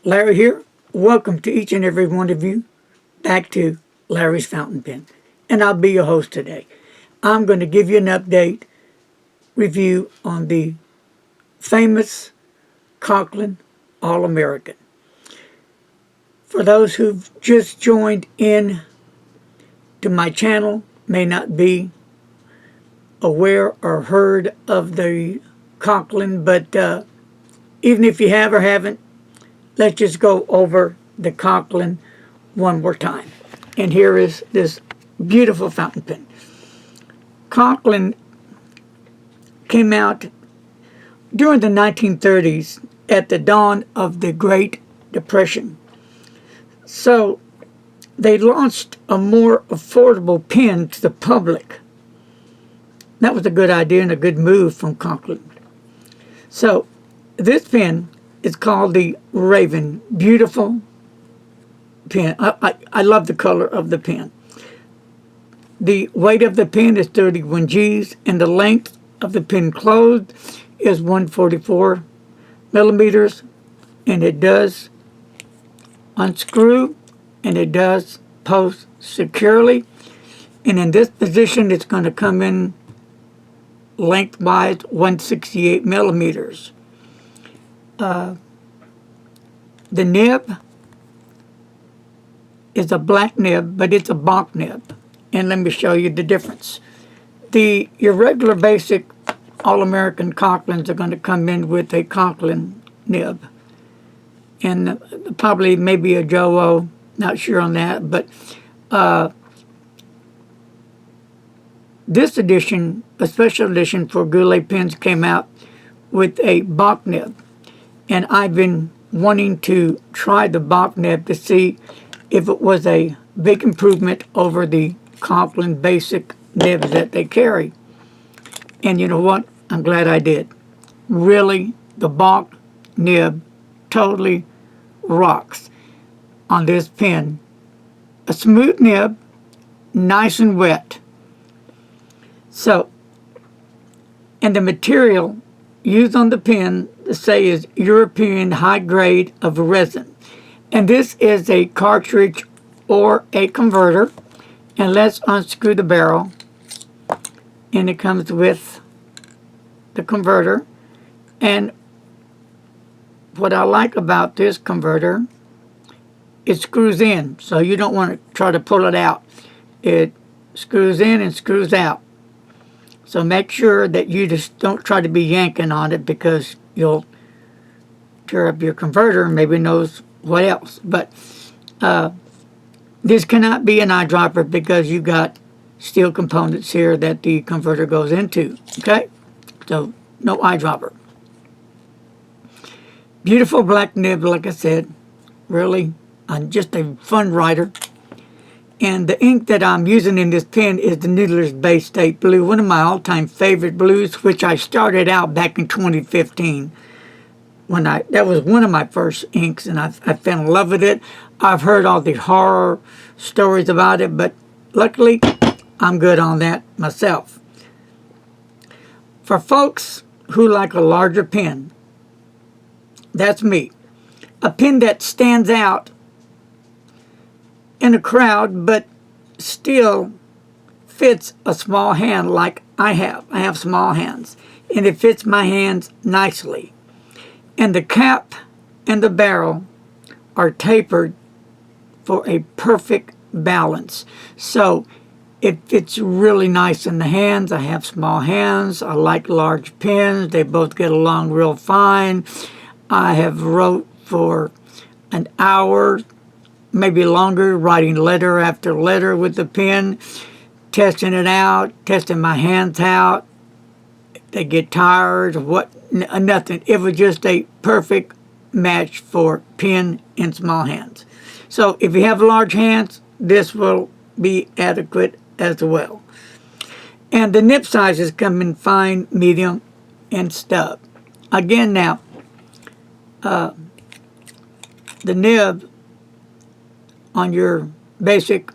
Larry here. Welcome to each and every one of you back to Larry's Fountain Pen. And I'll be your host today. I'm going to give you an update review on the famous Conklin All-American. For those who've just joined in to my channel, may not be aware or heard of the Conklin, but even if you have or haven't, let's just go over the Conklin one more time. And here is this beautiful fountain pen. Conklin came out during the 1930s at the dawn of the Great Depression. So they launched a more affordable pen to the public. That was a good idea and a good move from Conklin. So this pen is called the Raven. Beautiful pen. I love the color of the pen. The weight of the pen is 31 G's, and the length of the pen closed is 144 millimeters, and it does unscrew, and it does post securely. And in this position, it's going to come in lengthwise 168 millimeters. The nib is a black nib, but it's a bonk nib. And let me show you the difference. Your regular basic All-American Conklins are going to come in with a Conklin nib. And probably maybe a Joe-O, not sure on that. But this edition, a special edition for Goulet pens, came out with a bonk nib. And I've been wanting to try the bonk nib to see if it was a big improvement over the Conklin basic nibs that they carry. And you know what? I'm glad I did. Really, the bonk nib totally rocks on this pen. A smooth nib, nice and wet. So, and the material used on the pen, say, is European high grade of resin. And this is a cartridge or a converter. And let's unscrew the barrel. And it comes with the converter. And what I like about this converter, it screws in. So you don't want to try to pull it out. It screws in and screws out. So make sure that you just don't try to be yanking on it, because you'll tear up your converter and maybe knows what else. But this cannot be an eyedropper because you got steel components here that the converter goes into. Okay? So no eyedropper. Beautiful black nib, like I said. Really, just a fun writer. And the ink that I'm using in this pen is the Noodler's Bay State Blue, one of my all-time favorite blues, which I started out back in 2015. That was one of my first inks, and I fell in love with it. I've heard all the horror stories about it, but luckily, I'm good on that myself. For folks who like a larger pen, that's me. A pen that stands out in a crowd, but still fits a small hand like I have. I have small hands, and it fits my hands nicely. And the cap and the barrel are tapered for a perfect balance. So it fits really nice in the hands. I have small hands. I like large pens. They both get along real fine. I have wrote for an hour, maybe longer, writing letter after letter with the pen, testing it out, testing my hands out. They get tired, nothing. It was just a perfect match for pen in small hands. So if you have large hands, this will be adequate as well. And the nib sizes come in fine, medium, and stub. Again now, the nib on your basic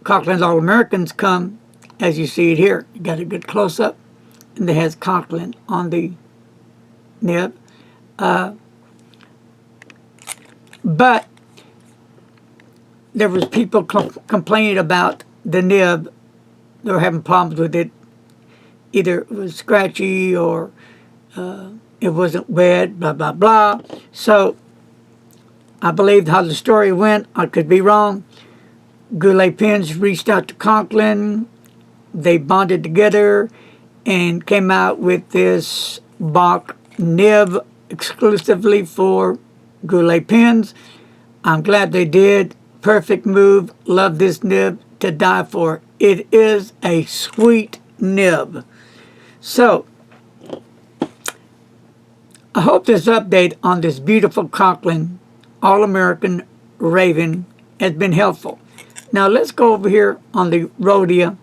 Conklin All-Americans come, as you see it here. You got a good close-up, and it has Conklin on the nib. But there was people complaining about the nib. They were having problems with it. Either it was scratchy or it wasn't wet, blah, blah, blah. So I believe how the story went. I could be wrong. Goulet Pens reached out to Conklin. They bonded together and came out with this Bach nib exclusively for Goulet Pens. I'm glad they did. Perfect move. Love this nib to die for. It is a sweet nib. So, I hope this update on this beautiful Conklin All-American Raven has been helpful. Now let's go over here on the Rhodia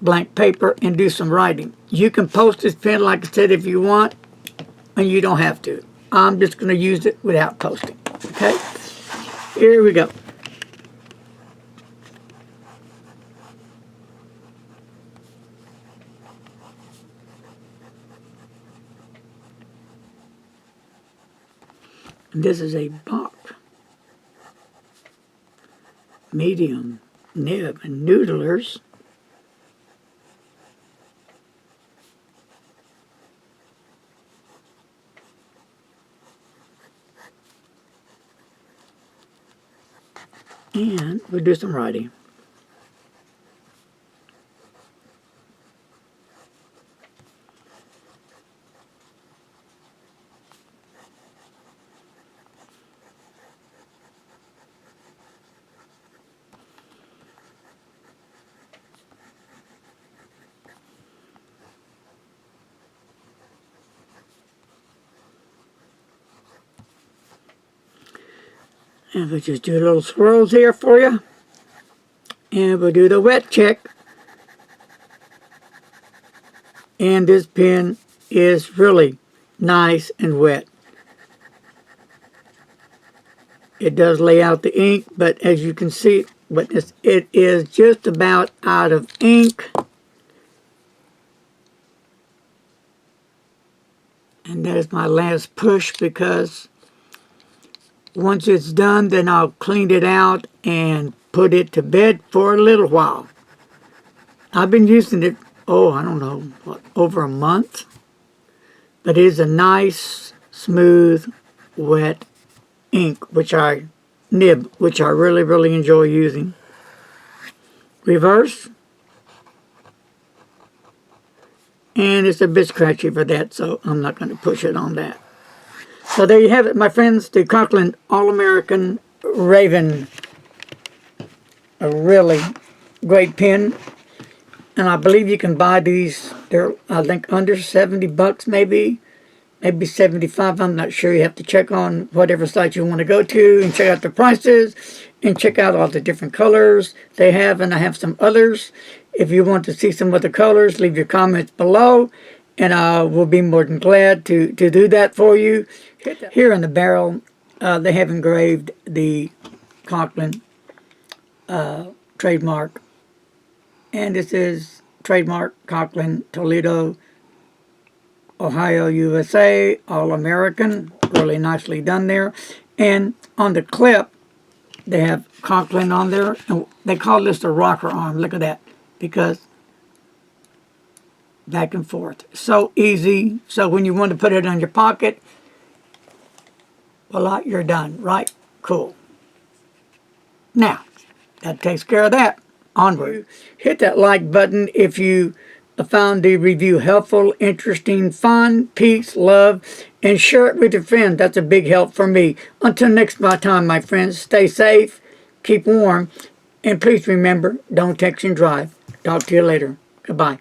blank paper and do some writing. You can post this pen, like I said, if you want, and you don't have to. I'm just going to use it without posting. Okay? Here we go. And this is a Bach medium nib and noodlers. And we'll do some writing. And we'll just do little swirls here for you. And we'll do the wet check. And this pen is really nice and wet. It does lay out the ink, but as you can see, it is just about out of ink. And that is my last push, because once it's done, then I'll clean it out and put it to bed for a little while. I've been using it, I don't know, over a month. But it is a nice, smooth, wet ink, nib, which I really, really enjoy using. Reverse. And it's a bit scratchy for that, so I'm not going to push it on that. So there you have it, my friends, the Conklin All-American Raven. A really great pen. And I believe you can buy these, they're, I think, under 70 bucks maybe 75. I'm not sure. You have to check on whatever site you want to go to and check out the prices and check out all the different colors they have. And I have some others. If you want to see some of the colors, leave your comments below, and I will be more than glad to do that for you. Here in the barrel, they have engraved the Conklin trademark. And this is trademark Conklin, Toledo, Ohio, USA, All-American. Really nicely done there. And on the clip, they have Conklin on there. And they call this the rocker arm. Look at that. Because back and forth. So easy. So when you want to put it on your pocket, voila, you're done. Right? Cool. Now, that takes care of that. Onward. Hit that like button if you found the review helpful, interesting, fun, peace, love, and share it with your friends. That's a big help for me. Until next time, my friends, stay safe, keep warm, and please remember, don't text and drive. Talk to you later. Goodbye.